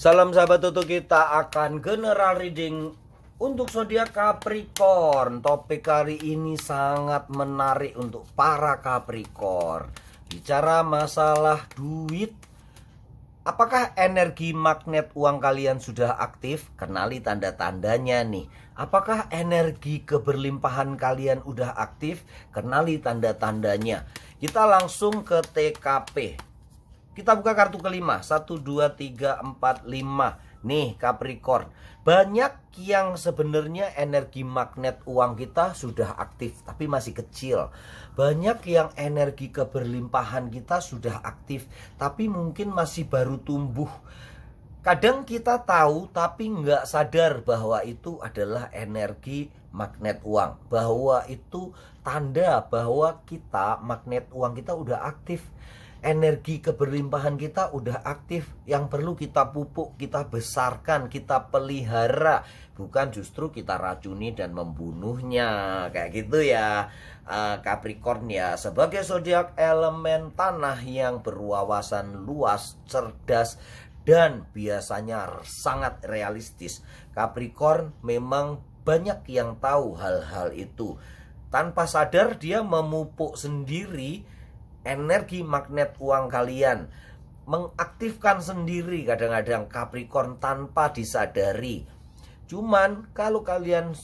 Salam sahabat Toto, kita akan general reading untuk zodiak Capricorn. Topik kali ini sangat menarik untuk para Capricorn. Bicara masalah duit. Apakah energi magnet uang kalian sudah aktif? Kenali tanda-tandanya nih. Apakah energi keberlimpahan kalian udah aktif? Kenali tanda-tandanya. Kita langsung ke TKP. Kita buka kartu kelima. 1, 2, 3, 4, 5. Nih Capricorn. Banyak yang sebenarnya energi magnet uang kita sudah aktif, tapi masih kecil. Banyak yang energi keberlimpahan kita sudah aktif, tapi mungkin masih baru tumbuh. Kadang kita tahu tapi nggak sadar bahwa itu adalah energi magnet uang. Bahwa itu tanda bahwa kita, magnet uang kita udah aktif. Energi keberlimpahan kita udah aktif. Yang perlu kita pupuk, kita besarkan, kita pelihara, bukan justru kita racuni dan membunuhnya. Kayak gitu ya Capricorn ya. Sebagai zodiak elemen tanah yang berwawasan luas, cerdas, dan biasanya sangat realistis, Capricorn memang banyak yang tahu hal-hal itu. Tanpa sadar dia memupuk sendiri energi magnet uang kalian, mengaktifkan sendiri kadang-kadang Capricorn tanpa disadari. Cuman kalau kalian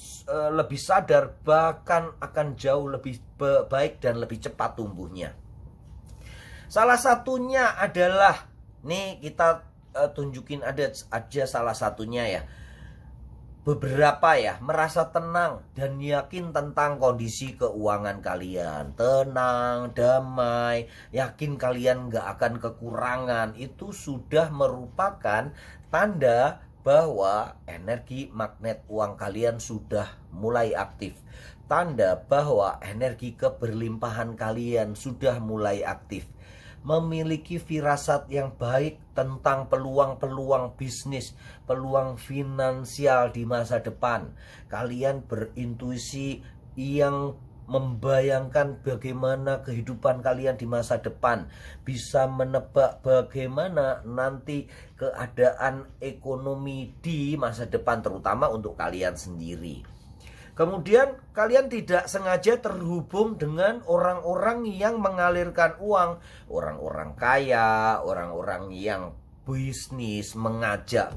lebih sadar, bahkan akan jauh lebih baik dan lebih cepat tumbuhnya. Salah satunya adalah, nih kita tunjukin aja salah satunya ya. Beberapa ya merasa tenang dan yakin tentang kondisi keuangan kalian. Tenang, damai, yakin kalian gak akan kekurangan. Itu sudah merupakan tanda bahwa energi magnet uang kalian sudah mulai aktif. Tanda bahwa energi keberlimpahan kalian sudah mulai aktif. Memiliki firasat yang baik tentang peluang-peluang bisnis, peluang finansial di masa depan. Kalian berintuisi yang membayangkan bagaimana kehidupan kalian di masa depan, bisa menebak bagaimana nanti keadaan ekonomi di masa depan, terutama untuk kalian sendiri. Kemudian kalian tidak sengaja terhubung dengan orang-orang yang mengalirkan uang, orang-orang kaya, orang-orang yang bisnis, mengajak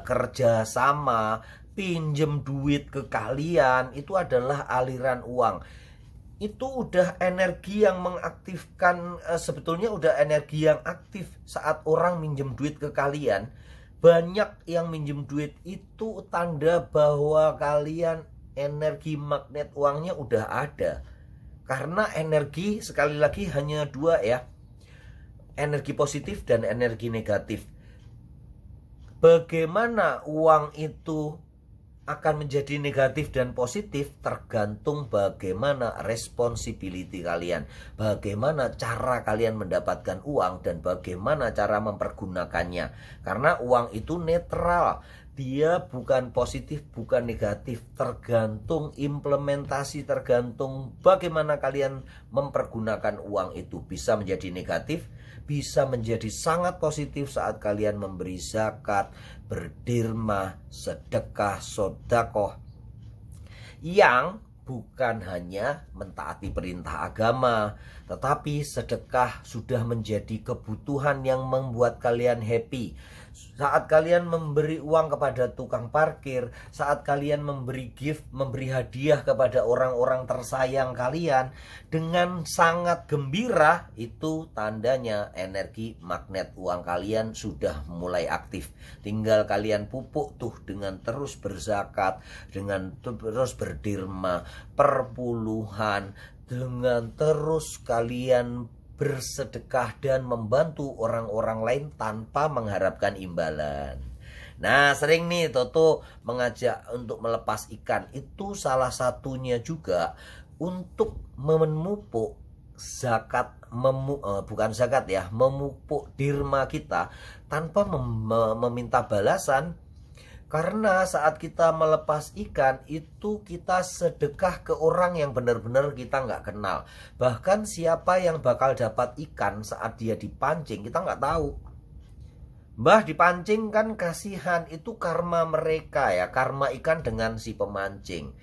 kerjasama, pinjem duit ke kalian. Itu adalah aliran uang. Itu udah energi yang mengaktifkan, sebetulnya udah energi yang aktif saat orang minjem duit ke kalian. Banyak yang minjem duit, itu tanda bahwa kalian energi magnet uangnya udah ada. Karena energi, sekali lagi, hanya dua ya. Energi positif dan energi negatif. Bagaimana uang itu akan menjadi negatif dan positif tergantung bagaimana responsibility kalian, bagaimana cara kalian mendapatkan uang, dan bagaimana cara mempergunakannya. Karena uang itu netral, dia bukan positif, bukan negatif, tergantung implementasi, tergantung bagaimana kalian mempergunakan uang itu. Bisa menjadi negatif, bisa menjadi sangat positif saat kalian memberi zakat, berdirmah, sedekah, sodakoh, yang bukan hanya mentaati perintah agama, tetapi sedekah sudah menjadi kebutuhan yang membuat kalian happy. Saat kalian memberi uang kepada tukang parkir, saat kalian memberi gift, memberi hadiah kepada orang-orang tersayang kalian dengan sangat gembira, itu tandanya energi magnet uang kalian sudah mulai aktif. Tinggal kalian pupuk tuh dengan terus berzakat, dengan terus berdirma, perpuluhan, dengan terus kalian bersedekah dan membantu orang-orang lain tanpa mengharapkan imbalan. Nah, sering nih Toto mengajak untuk melepas ikan. Itu salah satunya juga untuk memupuk zakat, bukan zakat ya, memupuk dirma kita tanpa meminta balasan. Karena saat kita melepas ikan itu kita sedekah ke orang yang benar-benar kita nggak kenal. Bahkan siapa yang bakal dapat ikan saat dia dipancing kita nggak tahu. Mbah dipancing kan kasihan, itu karma mereka ya, karma ikan dengan si pemancing.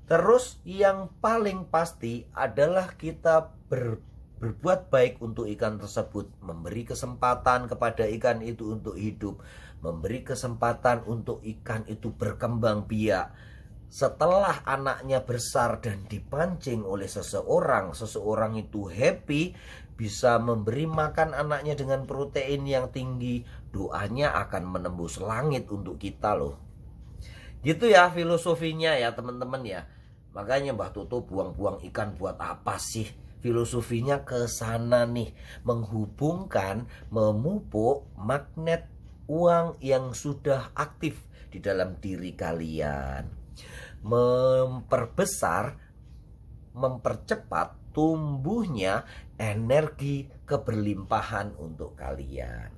Terus yang paling pasti adalah kita berbuat baik untuk ikan tersebut, memberi kesempatan kepada ikan itu untuk hidup, memberi kesempatan untuk ikan itu berkembang biak. Setelah anaknya besar dan dipancing oleh seseorang, seseorang itu happy, bisa memberi makan anaknya dengan protein yang tinggi, doanya akan menembus langit untuk kita loh. Gitu ya filosofinya ya teman-teman ya. Makanya Mbah Toto buang-buang ikan buat apa sih? Filosofinya ke sana nih, menghubungkan, memupuk magnet uang yang sudah aktif di dalam diri kalian. Memperbesar, mempercepat tumbuhnya energi keberlimpahan untuk kalian.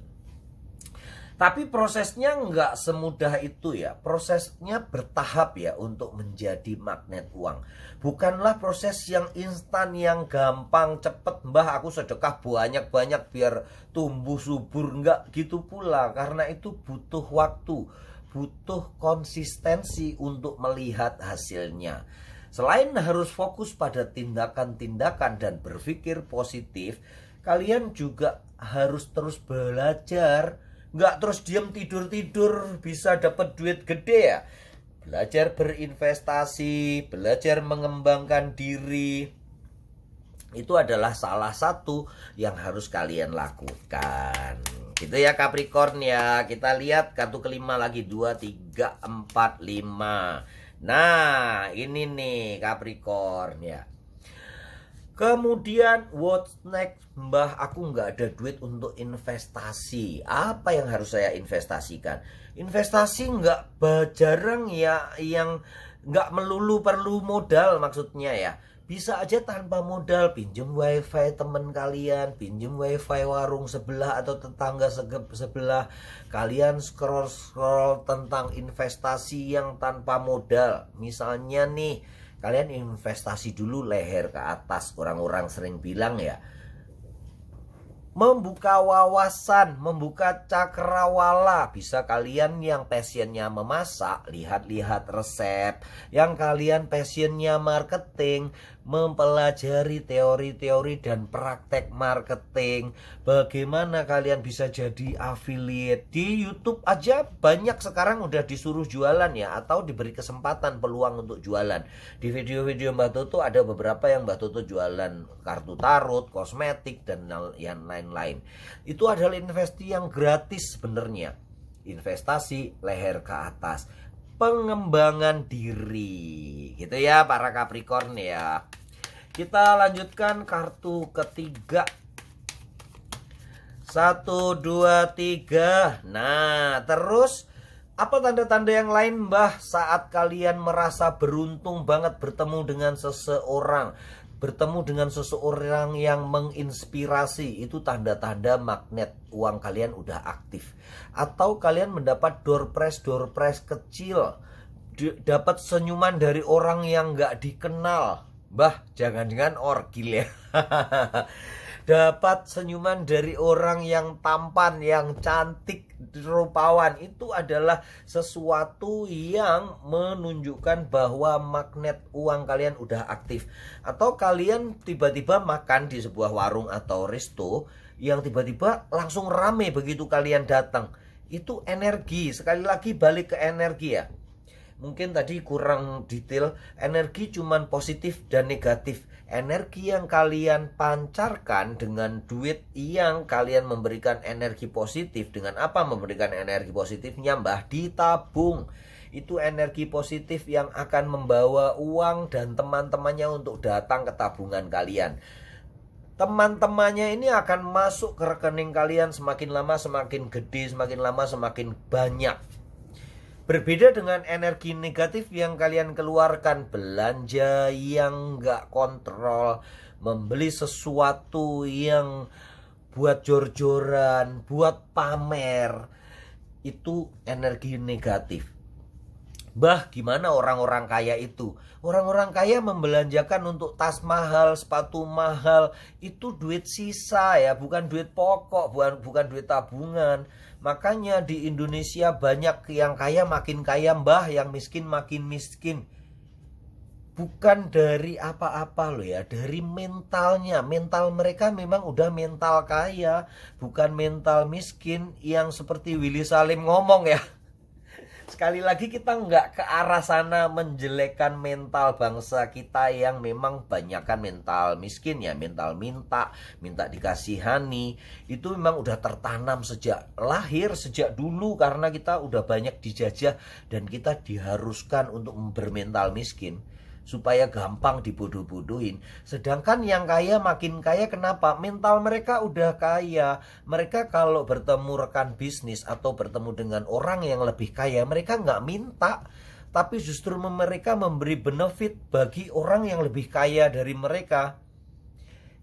Tapi prosesnya nggak semudah itu ya. Prosesnya bertahap ya untuk menjadi magnet uang. Bukanlah proses yang instan, yang gampang, cepet. Mbah aku sedekah banyak-banyak biar tumbuh subur. Nggak gitu pula. Karena itu butuh waktu. Butuh konsistensi untuk melihat hasilnya. Selain harus fokus pada tindakan-tindakan dan berpikir positif, kalian juga harus terus belajar. Nggak terus diam tidur-tidur bisa dapat duit gede ya. Belajar berinvestasi, belajar mengembangkan diri, itu adalah salah satu yang harus kalian lakukan. Gitu ya Capricorn ya. Kita lihat kartu kelima lagi, 2, 3, 4, 5. Nah ini nih Capricorn ya. Kemudian what's next? Mbah aku nggak ada duit untuk investasi. Apa yang harus saya investasikan? Investasi nggak jarang ya, yang nggak melulu perlu modal maksudnya ya. Bisa aja tanpa modal, pinjem wifi temen kalian, pinjem wifi warung sebelah atau tetangga sebelah. Kalian scroll-scroll tentang investasi yang tanpa modal. Misalnya nih, kalian investasi dulu leher ke atas. Orang-orang sering bilang ya, membuka wawasan, membuka cakrawala. Bisa kalian yang passionnya memasak, lihat-lihat resep. Yang kalian passionnya marketing, mempelajari teori-teori dan praktek marketing. Bagaimana kalian bisa jadi affiliate. Di YouTube aja banyak sekarang udah disuruh jualan ya, atau diberi kesempatan peluang untuk jualan. Di video-video Mbak Toto ada beberapa yang Mbak Toto jualan kartu tarot, kosmetik, dan yang lain-lain. Itu adalah investasi yang gratis sebenarnya. Investasi leher ke atas, pengembangan diri, gitu ya para Capricorn ya. Kita lanjutkan kartu ketiga. 1, 2, 3. Nah terus apa tanda-tanda yang lain Mbah saat kalian merasa beruntung banget bertemu dengan seseorang, bertemu dengan seseorang yang menginspirasi? Itu tanda-tanda magnet uang kalian udah aktif. Atau kalian mendapat door prize kecil, dapat senyuman dari orang yang gak dikenal. Mbah jangan-jangan orgil ya. Dapat senyuman dari orang yang tampan, yang cantik, rupawan. Itu adalah sesuatu yang menunjukkan bahwa magnet uang kalian udah aktif. Atau kalian tiba-tiba makan di sebuah warung atau resto yang tiba-tiba langsung rame begitu kalian datang. Itu energi. Sekali lagi balik ke energi ya. Mungkin tadi kurang detail, energi cuman positif dan negatif. Energi yang kalian pancarkan dengan duit yang kalian memberikan energi positif. Dengan apa memberikan energi positifnya Mbah? Ditabung. Itu energi positif yang akan membawa uang dan teman-temannya untuk datang ke tabungan kalian. Teman-temannya ini akan masuk ke rekening kalian semakin lama semakin gede, semakin lama semakin banyak. Berbeda dengan energi negatif yang kalian keluarkan, belanja yang nggak kontrol, membeli sesuatu yang buat jor-joran, buat pamer, itu energi negatif. Bah, gimana orang-orang kaya itu? Orang-orang kaya membelanjakan untuk tas mahal, sepatu mahal, itu duit sisa ya, bukan duit pokok, bukan duit tabungan. Makanya di Indonesia banyak yang kaya makin kaya, mbah, yang miskin makin miskin. Bukan dari apa-apa loh ya, dari mentalnya. Mental mereka memang udah mental kaya, bukan mental miskin yang seperti Willy Salim ngomong ya. Sekali lagi kita nggak ke arah sana menjelekkan mental bangsa kita yang memang banyakkan mental miskin ya, mental minta dikasihani. Itu memang udah tertanam sejak lahir, sejak dulu, karena kita udah banyak dijajah dan kita diharuskan untuk bermental miskin supaya gampang dibodoh-bodohin. Sedangkan yang kaya makin kaya, kenapa? Mental mereka udah kaya. Mereka kalau bertemu rekan bisnis atau bertemu dengan orang yang lebih kaya, mereka nggak minta, tapi justru mereka memberi benefit bagi orang yang lebih kaya dari mereka.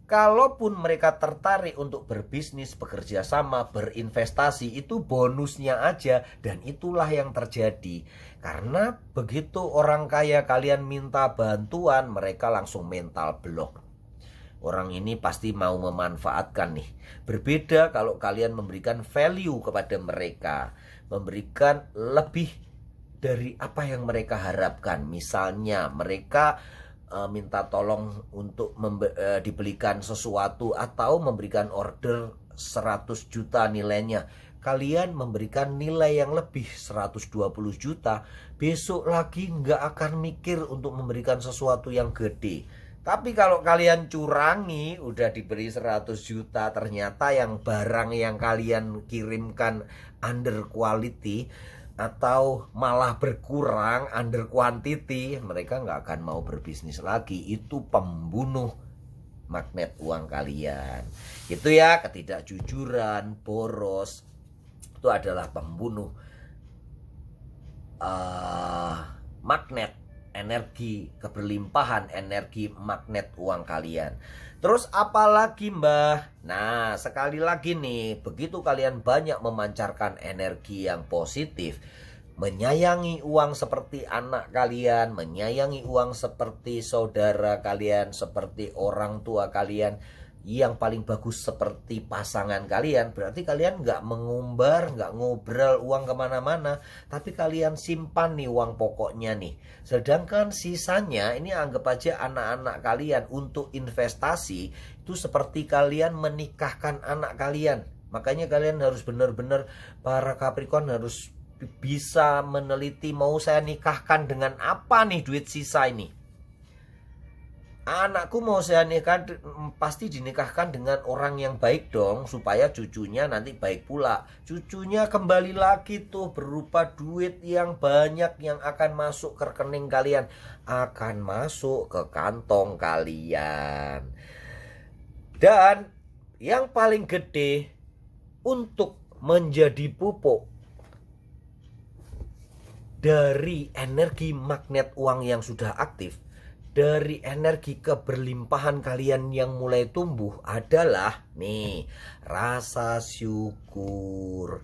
Kalaupun mereka tertarik untuk berbisnis, bekerja sama, berinvestasi, itu bonusnya aja. Dan itulah yang terjadi. Karena begitu orang kaya kalian minta bantuan, mereka langsung mental block. Orang ini pasti mau memanfaatkan nih. Berbeda kalau kalian memberikan value kepada mereka, memberikan lebih dari apa yang mereka harapkan. Misalnya mereka minta tolong untuk dibelikan sesuatu atau memberikan order 100 juta nilainya. Kalian memberikan nilai yang lebih 120 juta. Besok lagi nggak akan mikir untuk memberikan sesuatu yang gede. Tapi kalau kalian curangi, udah diberi 100 juta, ternyata yang barang yang kalian kirimkan under quality atau malah berkurang under quantity, mereka nggak akan mau berbisnis lagi. Itu pembunuh magnet uang kalian. Itu ya, ketidakjujuran, boros, itu adalah pembunuh magnet energi keberlimpahan, energi magnet uang kalian. Terus apalagi mbah? Nah, sekali lagi nih, begitu kalian banyak memancarkan energi yang positif, menyayangi uang seperti anak kalian, menyayangi uang seperti saudara kalian, seperti orang tua kalian, yang paling bagus seperti pasangan kalian, berarti kalian nggak mengumbar, nggak ngobrol uang kemana-mana, tapi kalian simpan nih uang pokoknya nih. Sedangkan sisanya ini anggap aja anak-anak kalian untuk investasi. Itu seperti kalian menikahkan anak kalian. Makanya kalian harus benar-benar, para Capricorn harus bisa meneliti, mau saya nikahkan dengan apa nih duit sisa ini. Anakku mau saya nikah, pasti dinikahkan dengan orang yang baik dong, supaya cucunya nanti baik pula. Cucunya kembali lagi tuh berupa duit yang banyak yang akan masuk ke rekening kalian, akan masuk ke kantong kalian. Dan yang paling gede untuk menjadi pupuk dari energi magnet uang yang sudah aktif, dari energi keberlimpahan kalian yang mulai tumbuh, adalah nih rasa syukur,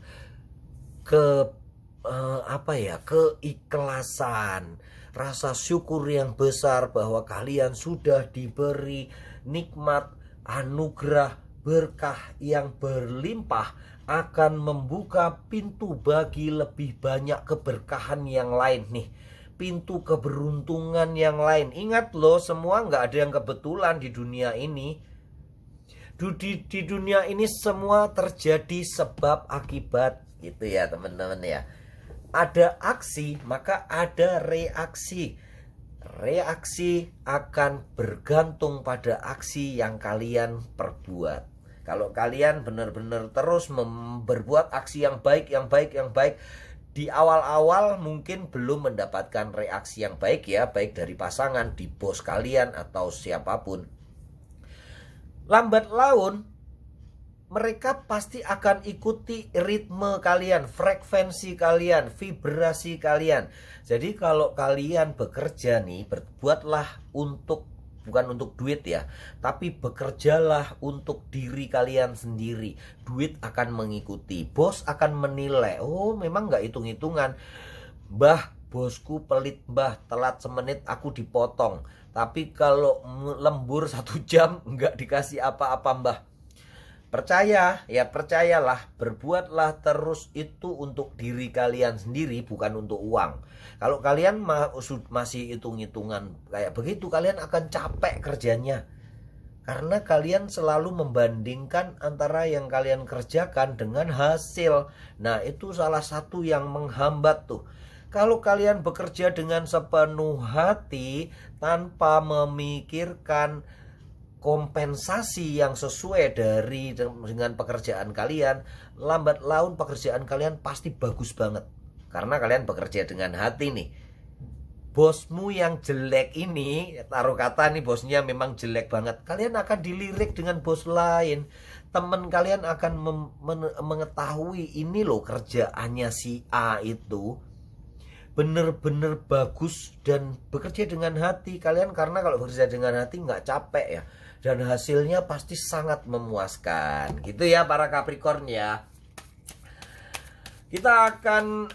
keikhlasan, rasa syukur yang besar bahwa kalian sudah diberi nikmat, anugerah, berkah yang berlimpah, akan membuka pintu bagi lebih banyak keberkahan yang lain nih, pintu keberuntungan yang lain. Ingat loh, semua nggak ada yang kebetulan di dunia ini. Di dunia ini semua terjadi sebab akibat, gitu ya teman-teman ya. Ada aksi, maka ada reaksi. Reaksi akan bergantung pada aksi yang kalian perbuat. Kalau kalian benar-benar terus berbuat aksi yang baik, di awal-awal mungkin belum mendapatkan reaksi yang baik ya, baik dari pasangan, di bos kalian, atau siapapun. Lambat laun mereka pasti akan ikuti ritme kalian, frekuensi kalian, vibrasi kalian. Jadi kalau kalian bekerja nih, berbuatlah bukan untuk duit ya, tapi bekerjalah untuk diri kalian sendiri. Duit akan mengikuti, bos akan menilai, oh memang nggak hitung-hitungan, Mbah bosku pelit mbah, telat semenit aku dipotong. Tapi kalau lembur 1 jam nggak dikasih apa-apa mbah. Percaya, ya percayalah, berbuatlah terus itu untuk diri kalian sendiri, bukan untuk uang. Kalau kalian masih hitung-hitungan kayak begitu, kalian akan capek kerjanya. Karena kalian selalu membandingkan antara yang kalian kerjakan dengan hasil. Nah, itu salah satu yang menghambat tuh. Kalau kalian bekerja dengan sepenuh hati tanpa memikirkan kompensasi yang sesuai dengan pekerjaan kalian, lambat laun pekerjaan kalian pasti bagus banget. Karena kalian bekerja dengan hati nih. Bosmu yang jelek ini, taruh kata nih bosnya memang jelek banget, kalian akan dilirik dengan bos lain. Temen kalian akan mengetahui ini loh kerjaannya si A itu bener-bener bagus dan bekerja dengan hati. Kalian karena kalau bekerja dengan hati nggak capek ya, dan hasilnya pasti sangat memuaskan gitu ya para Capricorn ya. Kita akan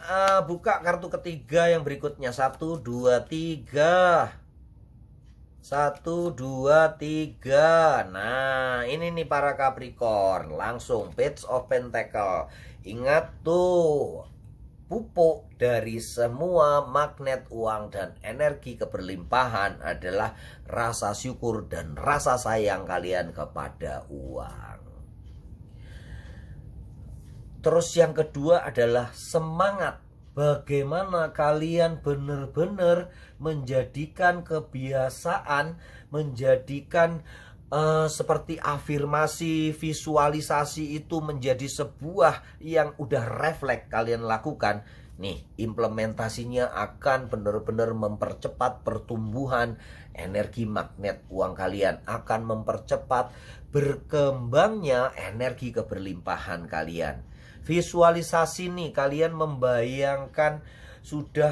buka kartu ketiga yang berikutnya. 1, 2, 3. 1, 2, 3. Nah, ini nih para Capricorn. Langsung Page of Pentacle. Ingat tuh, pupuk dari semua magnet uang dan energi keberlimpahan adalah rasa syukur dan rasa sayang kalian kepada uang. Terus yang kedua adalah semangat. Bagaimana kalian benar-benar menjadikan kebiasaan, menjadikan seperti afirmasi, visualisasi itu menjadi sebuah yang udah refleks kalian lakukan. Nih, implementasinya akan benar-benar mempercepat pertumbuhan energi magnet uang kalian, akan mempercepat berkembangnya energi keberlimpahan kalian. Visualisasi nih, kalian membayangkan sudah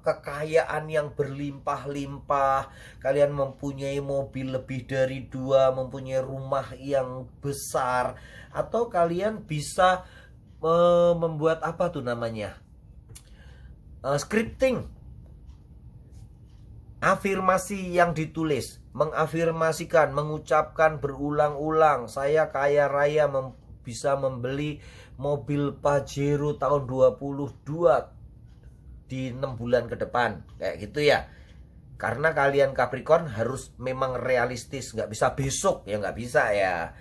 kekayaan yang berlimpah-limpah, kalian mempunyai mobil lebih dari 2, mempunyai rumah yang besar, atau kalian bisa membuat apa tuh namanya, scripting, afirmasi yang ditulis, mengafirmasikan, mengucapkan berulang-ulang, saya kaya raya, bisa membeli mobil Pajero tahun 22 di 6 bulan ke depan, kayak gitu ya. Karena kalian Capricorn harus memang realistis, nggak bisa besok ya, nggak bisa ya.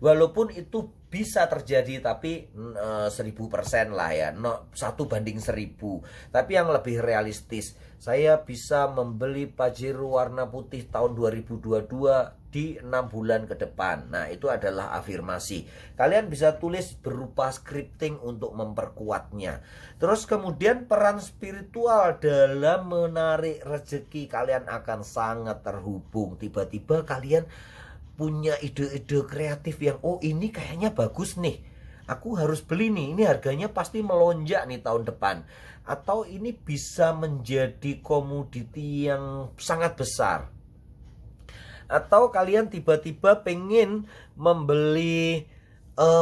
Walaupun itu bisa terjadi, tapi 1000% lah ya, 1/1000. Tapi yang lebih realistis, saya bisa membeli Pajero warna putih tahun 2022 di 6 bulan ke depan. Nah, itu adalah afirmasi. Kalian bisa tulis berupa scripting untuk memperkuatnya. Terus kemudian peran spiritual dalam menarik rezeki, kalian akan sangat terhubung. Tiba-tiba kalian punya ide-ide kreatif yang, oh ini kayaknya bagus nih, aku harus beli nih, ini harganya pasti melonjak nih tahun depan. Atau ini bisa menjadi komoditi yang sangat besar. Atau kalian tiba-tiba pengen membeli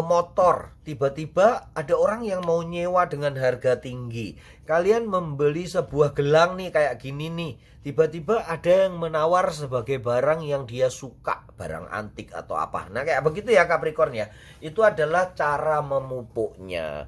motor, tiba-tiba ada orang yang mau nyewa dengan harga tinggi. Kalian membeli sebuah gelang nih kayak gini nih, tiba-tiba ada yang menawar sebagai barang yang dia suka, barang antik atau apa. Nah kayak begitu ya Capricorn ya. Itu adalah cara memupuknya.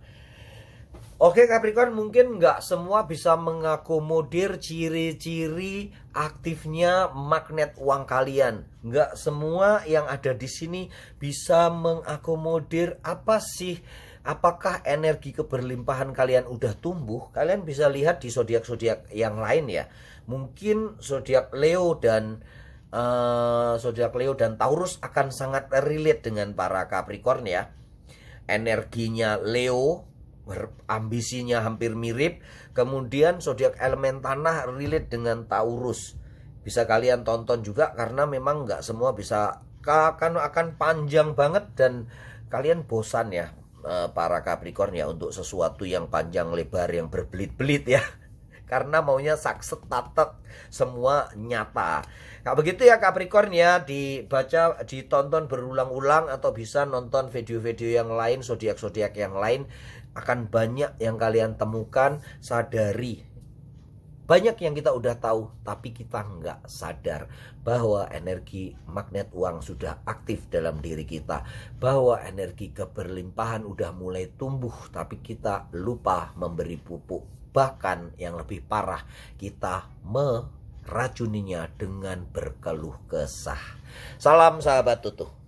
Oke Capricorn, mungkin nggak semua bisa mengakomodir ciri-ciri aktifnya magnet uang kalian. Nggak semua yang ada di sini bisa mengakomodir apa sih. Apakah energi keberlimpahan kalian udah tumbuh? Kalian bisa lihat di zodiak-zodiak yang lain ya. Mungkin zodiak Leo dan Taurus akan sangat relate dengan para Capricorn ya. Energinya Leo, ambisinya hampir mirip. Kemudian zodiak elemen tanah relate dengan Taurus. Bisa kalian tonton juga karena memang nggak semua bisa, akan panjang banget dan kalian bosan ya para Capricorn ya untuk sesuatu yang panjang lebar yang berbelit-belit ya. Karena maunya sakset tatek semua nyata. Nah begitu ya Capricorn ya, dibaca, ditonton berulang-ulang atau bisa nonton video-video yang lain, zodiak-zodiak yang lain, akan banyak yang kalian temukan. Sadari Banyak yang kita udah tahu, tapi kita nggak sadar bahwa energi magnet uang sudah aktif dalam diri kita. Bahwa energi keberlimpahan udah mulai tumbuh, tapi kita lupa memberi pupuk. Bahkan yang lebih parah, kita meracuninya dengan berkeluh kesah. Salam sahabat Tutuh.